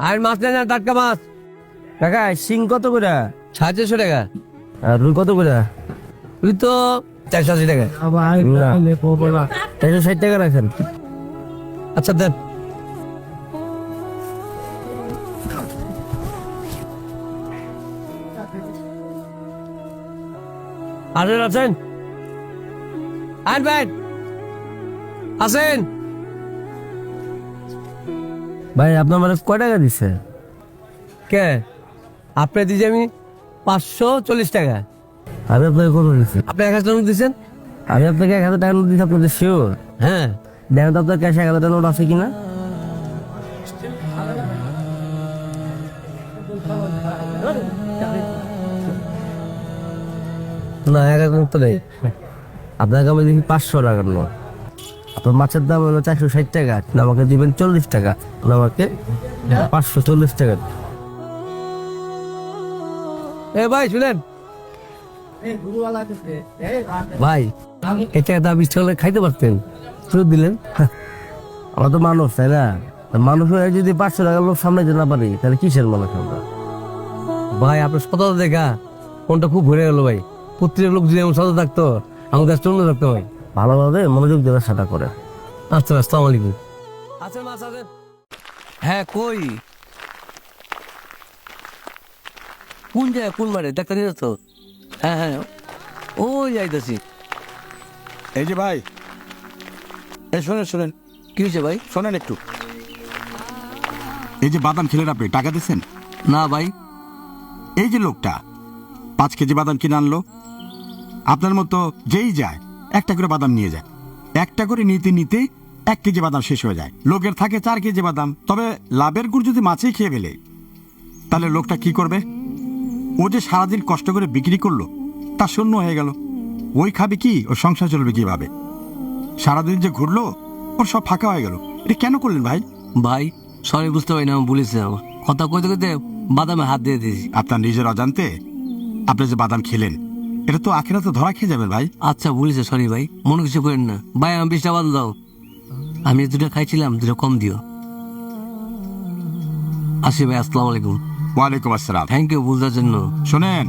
আর মাছ নেন না, টাটকা মাছ। কাকা শিং কত করে? 650 টাকা। আর রুই কত করে? তুই তো 480 টাকা। 460 টাকা রাখেন। আচ্ছা দেন। আসেন আসেন আন ভাই, আসেন। ভাই আপনার মানে কয় টাকা দিচ্ছে? কে আপনি দিয়েছি আমি 540 টাকা। আমি আপনাকে কত দিচ্ছি? আপনি 1000 টাকা দিয়েছেন। আমি আপনাকে 1000 টাকা নোট দিচ্ছি, আপনাদের শিওর? হ্যাঁ দেখেন তো আপনার ক্যাশে 1000 টাকা নোট আছে কিনা। না, 1000 তো নেই। আপনাকে আমি দেখি 500 টাকার নোট। আপনার মাছের দাম হলো 460 টাকা, আপনি আমাকে দিবেন 40 টাকা, আপনি আমাকে 540 টাকা। এ ভাই শুনেন ভাই, এটা দাম ইচ্ছা হলে খাইতে পারতেন, শুধু দিলেন। আমরা তো মানুষ তাই না? মানুষ হয়ে যদি 500 টাকার লোক সামলাইতে না পারি তাহলে কিসের মানুষ আমরা? ভাই আপনার সততা দেখা কোনটা খুব ভরে গেল ভাই। প্রত্যেক লোক যদি এমন সততা থাকতো, আমাদের দেশটা অন্য থাকতো ভাই। ভালোভাবে মনোযোগ দেওয়ার সাথে করে। আচ্ছা আসসালামু আলাইকুম। আছেন মাছ আছেন? হ্যাঁ কই কোন জায়গায় কোন বাড়ি ডাক্তার নিয়ে তো? হ্যাঁ হ্যাঁ ওই যাইতেছি। এই যে ভাই, এই শোনেন শোনেন, কি হয়েছে ভাই? শোনেন একটু। এই যে বাদাম খেলেন আপনি, টাকা দিচ্ছেন? না ভাই। এই যে লোকটা 5 কেজি বাদাম কিনে আনলো, আপনার মতো যেই যায় একটা করে বাদাম নিয়ে যায়, একটা করে নিতে নিতে 1 কেজি বাদাম শেষ হয়ে যায়। লোকের থাকে 4 কেজি বাদাম। তবে লাভের গুড় যদি মাছেই খেয়ে ফেলে, তাহলে লোকটা কি করবে? ও যে সারাদিন কষ্ট করে বিক্রি করলো তা শূন্য হয়ে গেল। ওই খাবে কি? ওর সংসার চলবে কিভাবে? সারাদিন যে ঘুরলো ওর সব ফাঁকা হয়ে গেল। এটা কেন করলেন ভাই? ভাই সরি, বুঝতে পারি না, আমি বলেছি আমার কথা কইতে কইতে বাদামে হাত দিয়ে দিয়েছি। আপনার নিজের অজান্তে আপনি যে বাদাম খেলেন, এটা তো আখেরাতে ধরা খেয়ে যাবেন ভাই। আচ্ছা বলেছে, সরি ভাই, মনে কিছু করেন না ভাই। আমি 20টা বাদাম দাও, আমি 2টা খাইছিলাম, 2টা কম দিও। আসি ভাই, আসসালামু আলাইকুম। ওয়ালাইকুম আসসালাম। থ্যাংক ইউ বুঝার জন্য। শোনেন,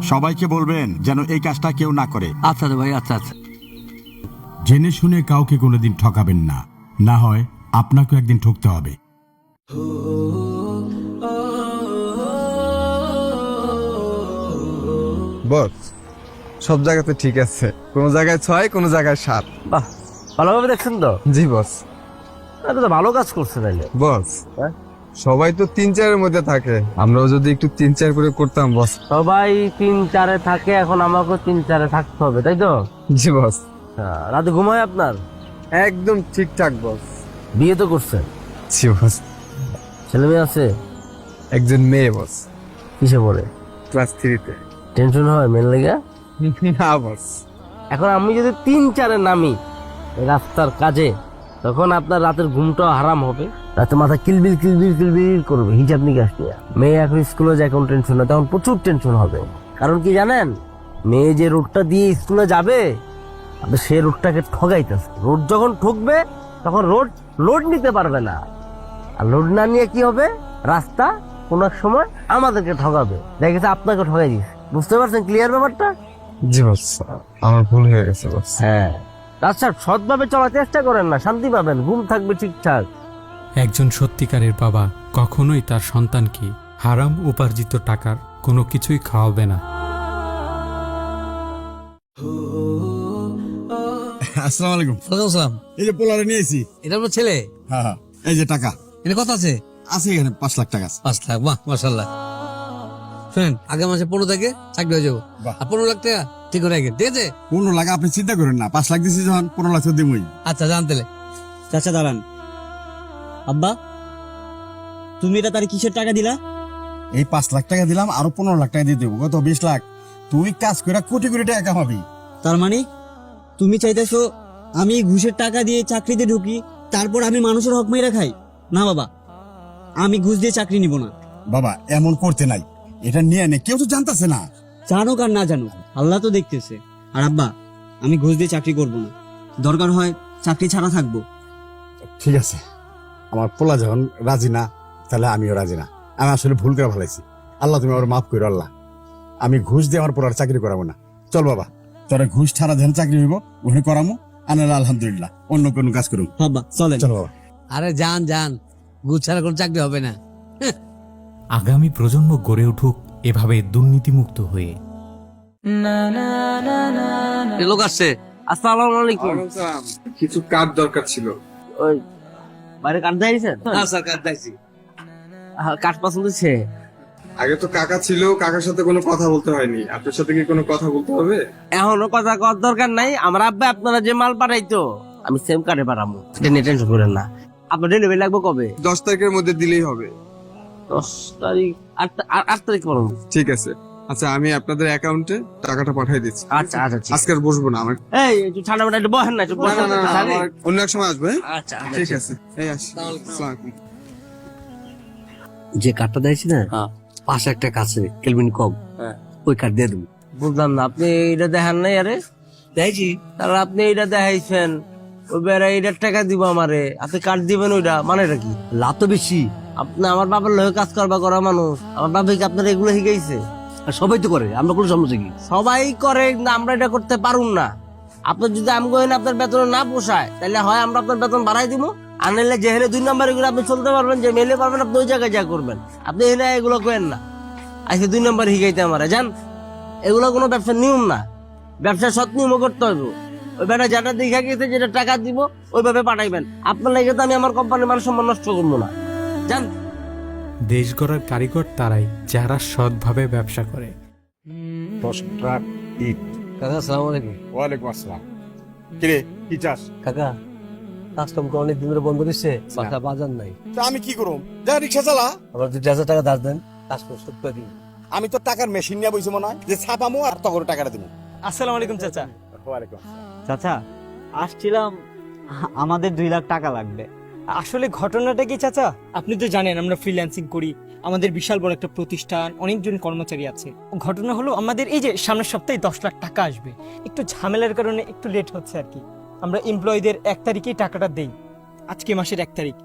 সবাইকে বলবেন যেন এই কাজটা কেউ না করে। আচ্ছা ভাই, আচ্ছা আচ্ছা। জেনে শুনে কাউকে কোনোদিন ঠকাবেন না, না হয় আপনাকেও একদিন ঠকতে হবে। বস, সব জায়গাতে ঠিক আছে, কোনো জায়গায় 6 কোনো জায়গায় 7। বাহ, ভালোভাবে দেখছেন তো? জি বস। এটা তো ভালো কাজ করছে তাইলে। বস, হ্যাঁ? সবাই তো 3-4-এর মধ্যে থাকে, আমরাও যদি একটু 3-4 করে করতাম বস। সবাই 3-4-এ থাকে, এখন আমাকেও 3-4-এ থাকতে হবে, তাই তো? জি বস। রাতে ঘুমায় আপনার? একদম ঠিকঠাক বস। বিয়ে তো করছেন? জি বস। ছেলে মেয়ে আছে? একজন মেয়ে বস, কিসে পড়ে? ক্লাস 3-তে। টেনশন হয় মেন লেগে? না বস। এখন আমি যদি 3-4-এ নামি এই রাস্তার কাজে, তখন আপনার রাতের ঘুমটাও হারাম হবে, রাতে মাথা কিলবিল কিলবিল কিলবিল করবে হিসাব নিকাশ নিয়ে। মেয়ে এখন স্কুলে যায়, এখন টেনশন না, তখন প্রচুর টেনশন হবে। কারণ কি জানেন, মেয়ে যে রোডটা দিয়ে স্কুলে যাবে, আপনি সে রোডটাকে ঠগাইতেছে। রোড যখন ঠকবে তখন রোড লোড নিতে পারবে না, আর লোড না নিয়ে কি হবে, রাস্তা কোন এক সময় আমাদেরকে ঠগাবে। দেখেছে আপনাকে ঠগাই দিচ্ছে, বুঝতে পারছেন ক্লিয়ার ব্যাপারটা? জি বস, আমার ভুল হয়ে গেছে বস। হ্যাঁ, আচ্ছা সৎভাবে চলার চেষ্টা করেন না, শান্তি পাবেন, ঘুম থাকবে ঠিকঠাক। একজন সত্যিকারের বাবা কখনোই তার সন্তানকে হারাম উপার্জিত টাকার কোনো কিছুই খাওয়াবে না। আসসালামু আলাইকুম। সালাম। এই যে পোলারে নিয়ে এসেছি। এটা আমার ছেলে। হ্যাঁ হ্যাঁ, এই যে টাকা এটা কত আছে? আছে এখানে, 5 লাখ টাকা আছে। 5 লাখ, বাহ মাশাআল্লাহ। শুনেন, আগে মাসে 15 থেকে চাকরি হয়ে যাবো। বাহ। আর 15 লাখ টাকা ঠিক করে রাখেন, ঠিক আছে? 15 লাখ আপনি চিন্তা করেন না, 5 লাখ দিছি যখন 15 লাখ তো দিবই। আচ্ছা জানতেলে। চাচা দাঁড়ান। আব্বা, তুমি এটা তার কিসের টাকা দিলা? এই 5 লাখ টাকা দিলাম, আরো 15 লাখ টাকা দিয়ে দেবো, কত 20 লাখ। তুই কাজ করে কোটি কোটি টাকা কামাবি। তার মানে তুমি চাইতেছো আমি ঘুষের টাকা দিয়ে চাকরিতে ঢুকি, তারপর আমি মানুষের হক মেরে খাই? না বাবা, আমি ঘুষ দিয়ে চাকরি নিব না। বাবা এমন করতে নাই, এটা নিয়ে নে, কেউ তো জানতেছে না। জানুক আর না জানুক, আল্লাহ তো দেখতেছে। আর আব্বা, আমি ঘুষ দিয়ে চাকরি করব না, দরকার হয় চাকরি ছাড়া থাকবো। ঠিক আছে, আমার পোলা যখন রাজি না, তাহলে আমিও রাজি না। আমি আসলে ভুল করে ফেলাইছি। আল্লাহ তুমি আমার মাফ করো আল্লাহ। আমি ঘুষ দিয়ে আমার পর আর চাকরি করাবো না। চল বাবা, তোরা ঘুষ ছাড়া যেন চাকরি হইব ওখানে করামো। আনাল আলহামদুলিল্লাহ, অন্য কোনো কাজ করুন। আব্বা চলেন। চলো বাবা। আরে যান যান, ঘুষ ছাড়া কোনো চাকরি হবে না। আগামী প্রজন্ম গড়ে উঠুক এভাবে দুর্নীতিমুক্ত হয়ে। লোক আসছে। আসসালামু আলাইকুম। কিছু কাজ দরকার ছিল। ওই বাইরে কাঠ দিয়েছেন? স্যার কাজ দেখছি। কাঠ পছন্দ হচ্ছে? আগে তো কাকা ছিল, কাকার সাথে কোনো কথা বলতে হয়নি। আপনার সাথে কি কোনো কথা বলতে হবে? এখনো কথা কওয়ার দরকার নাই। আমার আব্বা আপনারা যে মাল পাঠাইতো আমি সেম কার্ডে পাঠাবো, এটা নিয়ে টেনশন করেন না। আপনার ডেলিভারি লাগবে কবে? 10 তারিখের মধ্যে দিলেই হবে। 10 তারিখ? 8 তারিখ পড়ুন। ঠিক আছে। আচ্ছা, আমি আপনাদের অ্যাকাউন্টে টাকাটা পাঠিয়ে দিচ্ছি। আচ্ছা আচ্ছা ঠিক আজকে আর বসবো না আমার। এই একটু ঠান্ডা মাঠা একটু বহেন না, একটু বসেন না, খালি। আমার অন্য এক সময় আসবে। আচ্ছা ঠিক আছে, এই আসি। আসসালামু আলাইকুম। যে কার্ডটা দিয়েছি না, পাশে একটা কাছে কেলভিন কম, ওই কার্ড দিয়ে দেবো। বুঝলাম না, আপনি এটা দেখান নাই? আরে দেখছি তাহলে আপনি এটা দেখাইছেন, ওই বেড়া এইটার টাকা দিব আমারে, আপনি কার্ড দিবেন, ওইটা মানেটা কি? লাভ তো বেশি। আপনি আমার বাবার লয়ে কাজ করবা করা মানুষ, আমার বাবা কি আপনার এগুলো শিখাইছে? আর সবাই তো করে, আমরা কোনো সমস্যা কি? সবাই করে, কিন্তু আমরা এটা করতে পারুন না। আপনার যদি আমগোয়েন আপনার বেতন না পোষায়, তাহলে হয় আমরা আপনার বেতন বাড়াই দিব, আর নাহলে যেখানে 2 নম্বর এগুলো আপনি চলতে পারবেন, যে মেলে পারবেন আপনি ওই জায়গায় যা করবেন। আপনি এখানে এগুলো করেন না, আজকে 2 নম্বর শিখাইতে আমার জান। এগুলো কোনো ব্যবসার নিয়ম না, ব্যবসার সৎ নিয়মও করতে হবে। ওই বেটা যেটা দেখা গেছে, যেটা টাকা দিব ওইভাবে পাঠাইবেন। আপনার লাগে তো আমি আমার কোম্পানির মান সম্মান নষ্ট করবো না, জান। দেশ গড়ার কারিগর তারাই যারা সৎভাবে ব্যবসা করে। 10 ট্রাক ইট। কাকা আসসালামু আলাইকুম। ওয়ালাইকুম আসসালাম। কিরে, কি চাস? কাকা কাস্টম অনেক দিন ধরে বন্ধ দিচ্ছে, বাসা বাজার নাই। তা আমি কি করব? যা রিক্সা চালা। আবার 2,000 টাকা ধার দেন, কাজ করে শোধ করে দিন। আমি তো টাকার মেশিন নিয়ে বইছি মনে হয়, যে ছাপামো আর তখন টাকাটা দিব। আসসালামু আলাইকুম চাচা। ওয়ালাইকুম। চাচা আসছিলাম, আমাদের 2 লাখ টাকা লাগবে। আসলে ঘটনাটা কি চাচা, আপনি তো জানেন আমরা ফ্রিল্যান্সিং করি, আমাদের বিশাল বড় একটা প্রতিষ্ঠান, অনেকজন কর্মচারী আছে। ঘটনা হলো আমাদের এই যে সামনের সপ্তাহে 10 লাখ টাকা আসবে, একটু ঝামেলার কারণে একটু লেট হচ্ছে আর কি। আমরা এমপ্লয়ীদের 1 তারিখেই টাকাটা দেই, আজকে মাসের 1 তারিখ,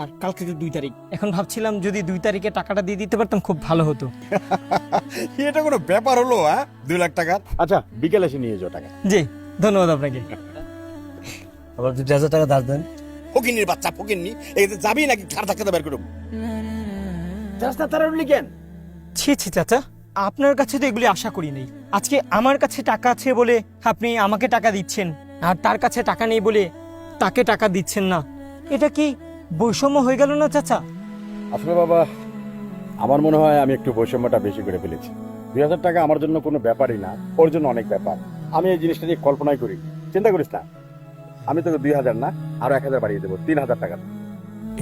আর কালকে তো 2 তারিখ। এখন ভাবছিলাম যদি 2 তারিখে টাকাটা দিয়ে দিতে পারতাম খুব ভালো হতো। এটা কোনো ব্যাপার হলো? 2 লাখ টাকা? আচ্ছা, বিকেলে এসে নিয়ে যাও টাকা। জি ধন্যবাদ আপনাকে। আবার 2,000 টাকা ধার দেন। ফকিন্নির বাচ্চা, ফকিন্নি। এই যে যাবি নাকি ঘাড় ধাক্কাতে বের করব? রাস্তা তারা লিখেন। ছি ছি চাচা, আপনার কাছে তো এগুলি আশা করি নেই। আজকে আমার কাছে টাকা আছে বলে আপনি আমাকে টাকা দিচ্ছেন, আর তার কাছে টাকা নেই বলে তাকে টাকা দিচ্ছেন না। এটা কি বৈষম্য হয়ে গেল না চাচা? আসলে বাবা, আমার মনে হয় আমি একটু বৈষম্যটা বেশি করে ফেলেছি। 2,000 টাকা আমার জন্য কোনো ব্যাপারই না, ওর জন্য অনেক ব্যাপার। আমি এই জিনিসটা নিয়ে কল্পনাই করি। চিন্তা করিস না, আমি তোকে 2,000 না আরো 1,000 বাড়িয়ে দেবো, 3,000 টাকা।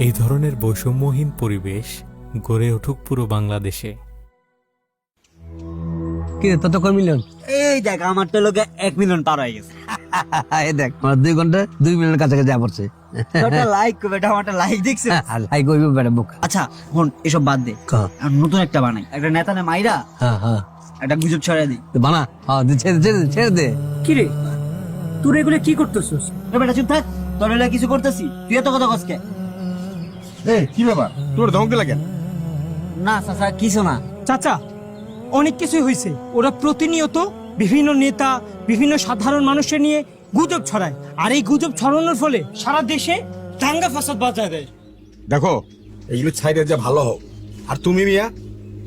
এই ধরনের বৈষম্যহীন পরিবেশ গড়ে উঠুক পুরো বাংলাদেশে। কি রে, তোর তো কয় মিলিয়ন? এই দেখ আমার তো লোকে 1 মিলিয়ন পার হয়ে গেছে। এই দেখ, আমার 2 ঘন্টা 2 মিলিয়নের কাছাকাছি যা পড়ছে। একটা লাইক বেটা, আমারটা লাইক দেখছিস? আর লাইক হইবে বেটা বুক। আচ্ছা হন, এসব বাদ দে, আর নতুন একটা বানাই, একটা নেতা নে মাইরা হ্যাঁ হ্যাঁ, একটা গুজব ছড়াই দিই। তো বানা। হ্যাঁ, ছেড়ে দে। কি রে, তোর এগুলো কি করতেছিস? এ বেটা চুপ থাক, তোর এলাকা কিছু করতেছি, তুই এত কথা কসকে? এই কি ব্যাপার, তোর ধমকে লাগেন? না চাচা কিছু না। চাচা অনেক কিছুই হয়েছে, ওরা প্রতিনিয়ত বিভিন্ন নেতা, বিভিন্ন সাধারণ মানুষের নিয়ে গুজব ছড়ায়, আর এই গুজব ছড়ানোর ফলে সারা দেশে দাঙ্গা ফাসাদ বাজায় দেয়। দেখো, এইগুলো ছাইরে যা ভালো হোক। আর তুমি মিয়া,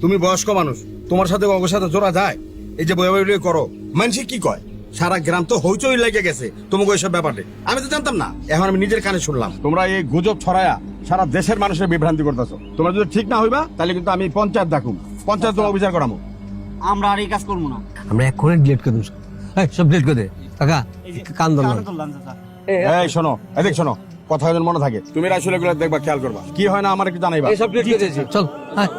তুমি বয়স্ক মানুষ, তোমার সাথে অগর সাথে জোড়া যায়? এই যে বয়া বই করো, মানুষে কি কয়? সারা গ্রাম তো হইচই লেগে গেছে তোমাকে ওইসব ব্যাপারে। আমি তো জানতাম না, এখন আমি নিজের কানে শুনলাম। তোমরা এই গুজব ছড়ায়া সারা দেশের মানুষের বিভ্রান্তি করতেছো। তোমরা যদি ঠিক না হইবা, তাহলে কিন্তু আমি পঞ্চায়েত ডাকুম, পঞ্চায়েত তোমাকে বিচার করামো। আমরা আর এই কাজ করবো না। আমরা এক্ষুনি ডিলিট করে দেবো সব। এই, সব ডিলিট করে দে কাকা, কান ধরলাম। এই শোনো, এদিক শোনো, কথা যেন মনে থাকে। তুমি আসলে এগুলো দেখবা, খেয়াল করবা, কি হয় না আমার একটু জানাইবা। এই সব ডিলিট করে দিয়েছি, চল। হ্যাঁ,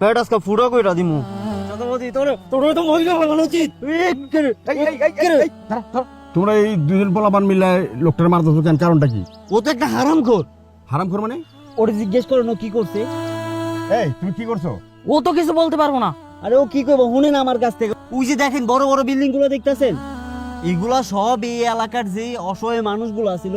পেট আজকে ফুটো কইরা দিমু। তোমরা এই 2 জন পোলাপান মিলে লোকটার মারতেছো কেন? কারণটা কি? ও তো একটা হারামখোর। হারামখোর মানে? ওরে জিজ্ঞেস করো না কি করছে। এই তুমি কি করছো? ও তো কিছু বলতে পারবো না। আরে ও কি করবো শুনেন আমার কাছ থেকে। ওই যে দেখেন বড় বড় বিল্ডিং গুলো দেখতেছেন, এগুলা সব এই এলাকার যে অসহায় মানুষগুলো ছিল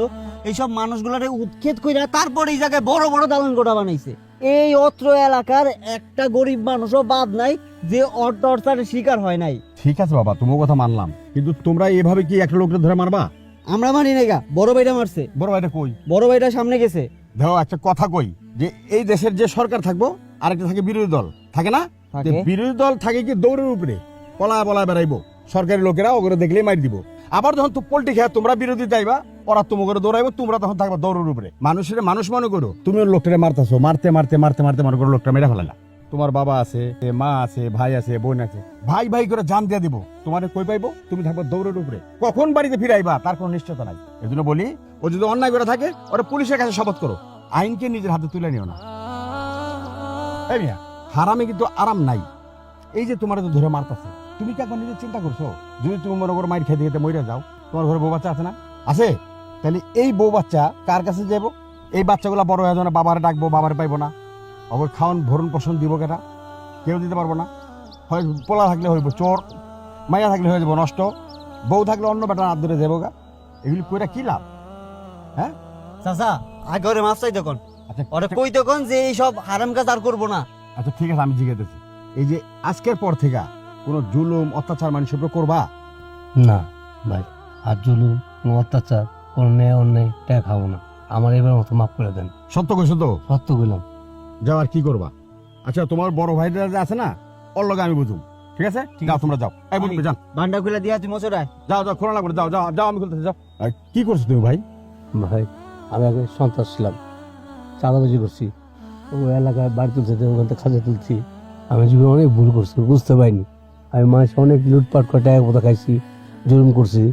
এইসব মানুষগুলারে উৎক্ষেপ কইরা তারপর এই জায়গায় বড় বড় দালান কোঠা বানাইছে। এই অত্র এলাকার একটা গরিব মানুষও বাদ নাই যে অটর্চারের শিকার হয় নাই। ঠিক আছে বাবা, তোমার কথা মানলাম, কিন্তু তোমরা এভাবে কি একটা লোককে ধরে মারবা? আমরা মানি নাই গা, বড় ভাইটা মারছে। বড় ভাইটা কই? বড় ভাইটা সামনে গেছে। দেখো একটা কথা কই, যে এই দেশের যে সরকার থাকবো আরেকটা থাকে বিরোধী দল, থাকে না? থাকে। যে বিরোধী দল থাকে কি দৌড়ের উপরে পলায় পলায় বেড়াইবো, সরকারি লোকেরা ওগুলো দেখলেই মার দিব। আবার যখন তো পোল্ট্রি খেয়ে তোমরা বিরোধী যাইবা, ওরা তোমাকে দৌড়াইবো, তোমরা তখন থাকবা দৌড়ের উপরে। মানুষের মানুষ মনে করো, তুমি ওই লোকটারে মারতেছো, মারতে মারতে মারতে মারতে মনে করো লোকটা মেরে ফেলালা। তোমার বাবা আছে, মা আছে, ভাই আছে, বোন আছে, ভাই ভাই করে জান দিয়ে দিব, তোমার কই পাইবো? তুমি থাকবো দৌড়ের উপরে, কখন বাড়িতে ফিরাইবা তার কোনো নিশ্চয়তা নাই। এই জন্য বলি, ও যদি অন্যায় করে থাকে ওরা পুলিশের কাছে শপথ করো, আইনকে নিজের হাতে তুলে নিও না। এই মিয়া, হারামে কিন্তু আরাম নাই। এই যে তোমার তো ধরে মারতেছে, তুমি কি এখন নিজের চিন্তা করছো? যদি তুমি মনে করো মাইর খেতে খেতে মরে যাও, তোমার ঘরে বউ বাচ্চা আছে না? আছে। তাহলে এই বউ বাচ্চা কার কাছে যাবো? এই বাচ্চাগুলো বড় হয়ে যাবে না, বাবারে ডাকবো, বাবারে পাইবো না, ওকে খাওয়ান ভরণ পোষণ দিব কেটা? কেউ দিতে পারবো না। হয় পোলা থাকলে হইব চোর, মাইয়া থাকলে হয়ে যাবো নষ্ট, বউ থাকলে অন্য বেটার হাত ধরে যাবো গা। এগুলি কইরা কি লাভ? হ্যাঁ চাচা আগে ওরে মাছ চাই তখন, আচ্ছা ওরে কই তখন যে এইসব হারাম কাজ আর করবো না। আচ্ছা ঠিক আছে, আমি জিজ্ঞাসা, এই যে আজকের পর থেকে কোনো জুলুম অত্যাচার মানুষের উপর করবা না ভাই, আর জুলুম, কোনো অত্যাচার, কোনো ন্যায় অন্যায় টাকা খাবো না। আমার এবার মতো মাফ করে দেন। সত্য কইছো তো? সত্য বললাম। যাও, আর কি করবা? আচ্ছা তোমার বড় ভাইরা যে আছে না, ওর লগে আমি বুঝুম, ঠিক আছে? যাও তোমরা যাও, এই বুঝবে যান, ভান্ডা খুলে দিয়া তুই মশরায় যাও যাও, খোলা লাগবে, যাও যাও যাও, আমি খুলতেছি, যাও। আর কি করছো তুমি ভাই? ভাই আমি আগে সন্ত্রাস ছিলাম, চাঁদাবাজি করছি, ও এলাকায় বাড়ি তুলছে, ওখান থেকে খাজা তুলছি। আমি জীবনে অনেক ভুল করছি, বুঝতে পারিনি। আমি মানুষের অনেক লুটপাট করে টাকা পয়সা খাইছি, জুলুম করছি,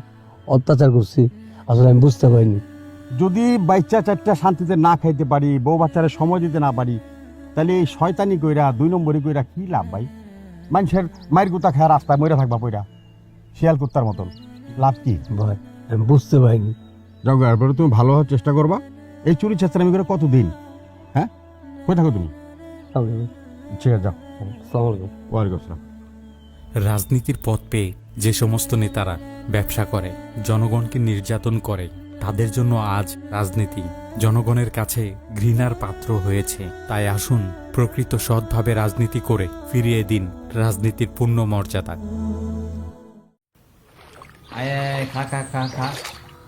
অত্যাচার করছি, আসলে আমি বুঝতে পারিনি। যদি বাচ্চা চারটা শান্তিতে না খাইতে পারি, বউ বাচ্চারা সময় দিতে না পারি, তাহলে এই শয়তানি কইরা, 2 নম্বরই কইরা কি লাভ ভাই? মানুষের মায়ের গুতা খায় রাস্তায় মরে থাকবা পইরা, শিয়াল কুত্তার মতন, লাভ কি? ভাই আমি বুঝতে পারিনি। যাও, এরপরে তুমি ভালো হওয়ার চেষ্টা করবা। এই চুরি চেষ্টামি করে কতদিন? হ্যাঁ, কই থাকো তুমি? ঠিক আছে, যাও। আসসালামু আলাইকুম। ওয়ালাইকুম আসসালাম। রাজনীতির পথ পেয়ে যে সমস্ত নেতারা ব্যবসা করে, জনগণকে নির্যাতন করে, তাদের জন্য আজ রাজনীতি জনগণের কাছে ঘৃণার পাত্র হয়েছে। তাই আসুন প্রকৃত সৎভাবে রাজনীতি করে ফিরিয়ে দিন রাজনীতির পূর্ণ মর্যাদা। খা খা খা খা,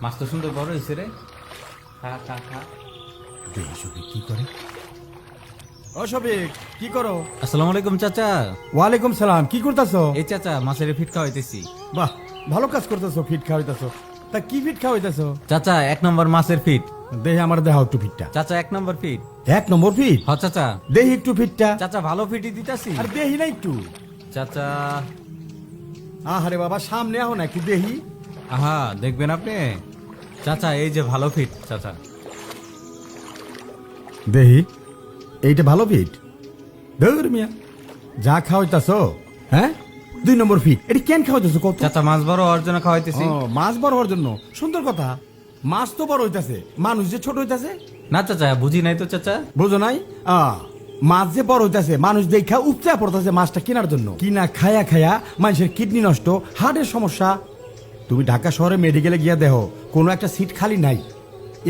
মাছ তো সুন্দর বড় হয়েছে রে, খা খা খা। কি করে? ও শফিক, কি করো? আসসালামু আলাইকুম চাচা। ওয়ালাইকুম সালাম, কি করতেছো? এই চাচা মাছের ফিট খাওয়াইতেছি। বাহ, ভালো কাজ করতেছো, ফিট খাওয়াইতেছো। তা কি ফিট খাওয়াইতেছো? চাচা 1 নম্বর মাছের ফিট। দেহে আমার দেখাও একটু ফিটটা। চাচা 1 নম্বর ফিট। 1 নম্বর ফিট? হ চাচা। দেহি একটু ফিটটা। চাচা ভালো ফিটই দিতাছি। আর দেহি না একটু? চাচা আহারে বাবা, সামনে আহ না, একটু দেহি। আহা, দেখবেন আপনি। চাচা এই যে ভালো ফিট চাচা। দেহি, এইটা ভালো ফিট? দৌড় মিয়া, যা খাওয়াইতাছো, হ্যাঁ 2 নম্বর ফিট। এটা কেন খাওয়াইতেছো কত? চাচা মাছ বড় হওয়ার জন্য খাওয়াইতেছি। ও, মাছ বড় হওয়ার জন্য? সুন্দর কথা, মাছ তো বড় হইতাছে, মানুষ যে ছোট হইতাছে। না চাচা, বুঝি নাই তো চাচা। বুঝো নাই? মাছ যে বড় হইতাছে, মানুষ দেখা উপচা পড়তেছে মাছটা কেনার জন্য। কিনা খায়া খায়া মানুষের কিডনি নষ্ট, হার্টের সমস্যা। তুমি ঢাকা শহরে মেডিকেলে গিয়া দেখো, কোনো একটা সিট খালি নাই।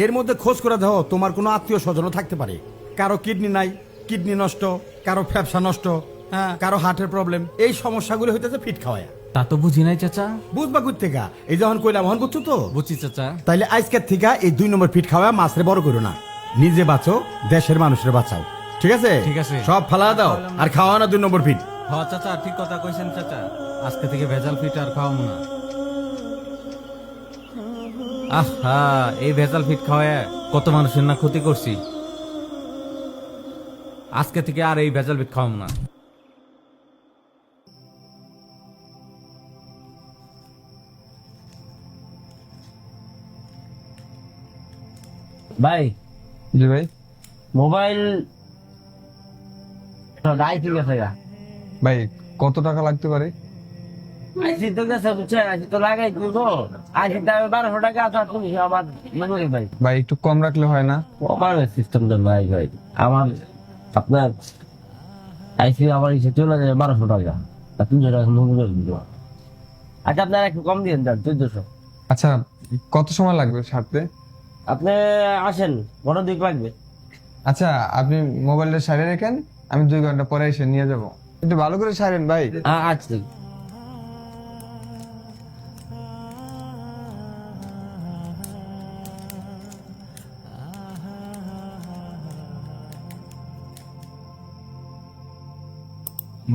এর মধ্যে খোঁজ করে দেখো, তোমার কোনো আত্মীয় স্বজনও থাকতে পারে, কারো কিডনি নাই, কিডনি নষ্ট, কারো ফ্যাপসা নষ্ট, হ্যাঁ, কারো হার্টের প্রবলেম। এই সমস্যাগুলো হইতেছে ফিট খাওয়ায়া। তা তো বুঝি নাই চাচা। বুঝবা কই থেকে? এই যখন কইলাম হন বুঝছো তো? বুঝছি চাচা। তাইলে আজকের থেকে এই 2 নম্বর ফিট খাওয়া মাছরে বড় করো না। নিজে বাঁচো, দেশের মানুষের বাঁচাও, ঠিক আছে? ঠিক আছে। সব ফালা দাও আর খাওয়া না 2 নম্বর ফিট। হ চাচা, ঠিক কথা কইছেন চাচা। আজকে থেকে ভেজাল ফিট আর খাওয়াবো না। আহা, এই ভেজাল ফিট খাওয়ায় কত মানুষের না ক্ষতি করছি। আজকে থেকে আর এই ভেজাল ফিট খাওয়াবো না। ভাই, জি ভাই। মোবাইল গাই ঠিক আছে গা। ভাই কত টাকা লাগতে পারে? আইসি তো গেছে, বুঝছেন? আইসি তো লাগাই দিব। আইসি দামে 1200 টাকা আছে, তুমি আমার মেমোরি ভাই। ভাই একটু কম রাখলে হয় না? আমার সিস্টেম দেন ভাই। ভাই আমার আপনার আইসি আমার ইসে চলে যায় 1200 টাকা, তা 300 টাকা মেমোরি দিব। আচ্ছা আপনার একটু কম দিন যান 1400। আচ্ছা কত সময় লাগবে সারতে? আপনি আসেন, বড় দিক লাগবে। আচ্ছা আপনি মোবাইলটা সারিয়ে রেখেন, আমি 2 ঘন্টা পরে এসে নিয়ে যাব। একটু ভালো করে সারেন ভাই। আচ্ছা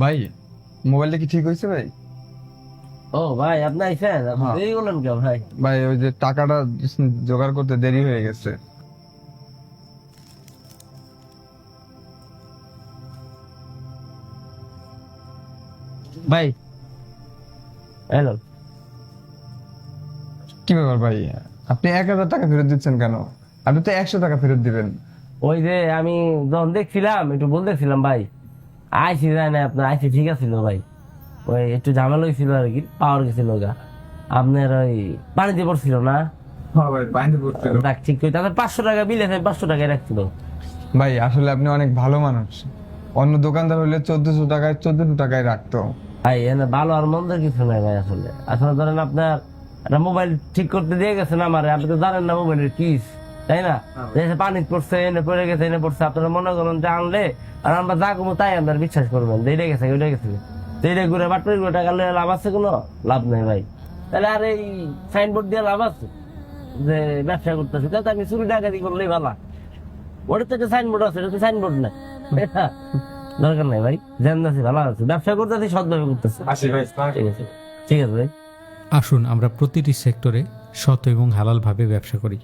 ভাই মোবাইলটা কি ঠিক হয়েছে ভাই? ও ভাই আপনি আইছেন, আপনি হ্যাঁ। দেরি করলেন কেন ভাই? ভাই ওই যে টাকাটা জোগাড় করতে দেরি হয়ে গেছে। ভাই হ্যালো, কি ব্যাপার ভাই, আপনি 1000 টাকা ফেরত দিচ্ছেন কেন? আপনি তো 100 টাকা ফেরত দিবেন। ওই যে আমি যখন দেখছিলাম একটু বলতেছিলাম ভাই, আইসি যায় না আপনার, আইসি ঠিক আছিল ভাই, ওই একটু ঝামেলা হয়েছিল আর কি, পাওয়ার গেছিল গা আপনার, ওই পানিতে পড়ছিল না, হ্যাঁ ভাই পানিতে পড়ছিল। রাখ ঠিক করে তাদের 500 টাকা বিল আছে, 500 টাকায় রাখছিল। ভাই আসলে আপনি অনেক ভালো মানুষ, অন্য দোকানদার হলে 1400 টাকায় 1400 টাকায় রাখতো। ভাই এনে ভালো আর মন্দের কিছু নাই ভাই, আসলে আসলে ধরেন আপনার একটা মোবাইল ঠিক করতে দিয়ে গেছেন আমার, আপনি তো জানেন না মোবাইলের কিস, তাই না? পানি পড়ছে, এনে পড়ে গেছে, এনে পড়ছে, আপনারা মনে করেন যে আনলে আর আমরা যা কমো তাই আপনার বিশ্বাস করবেন, এইটা গেছে ওইটা গেছে, এইটা ঘুরে বাটপাড়ি ঘুরে টাকা লইয়া লাভ আছে? কোনো লাভ নেই ভাই। তাহলে আর এই সাইনবোর্ড দিয়ে লাভ আছে যে ব্যবসা করতেছি, তাহলে আমি চুরি ডাকাতি করলেই ভালো। ওটা তো একটা সাইনবোর্ড আছে, এটা তো সাইনবোর্ড না, দরকার নাই ভাই, জানতেছি ভালো আছে, ব্যবসা করতেছি সৎভাবে করতেছি। ঠিক আছে, ঠিক আছে ভাই। আসুন আমরা প্রতিটি সেক্টরে সৎ এবং হালালভাবে ব্যবসা করি।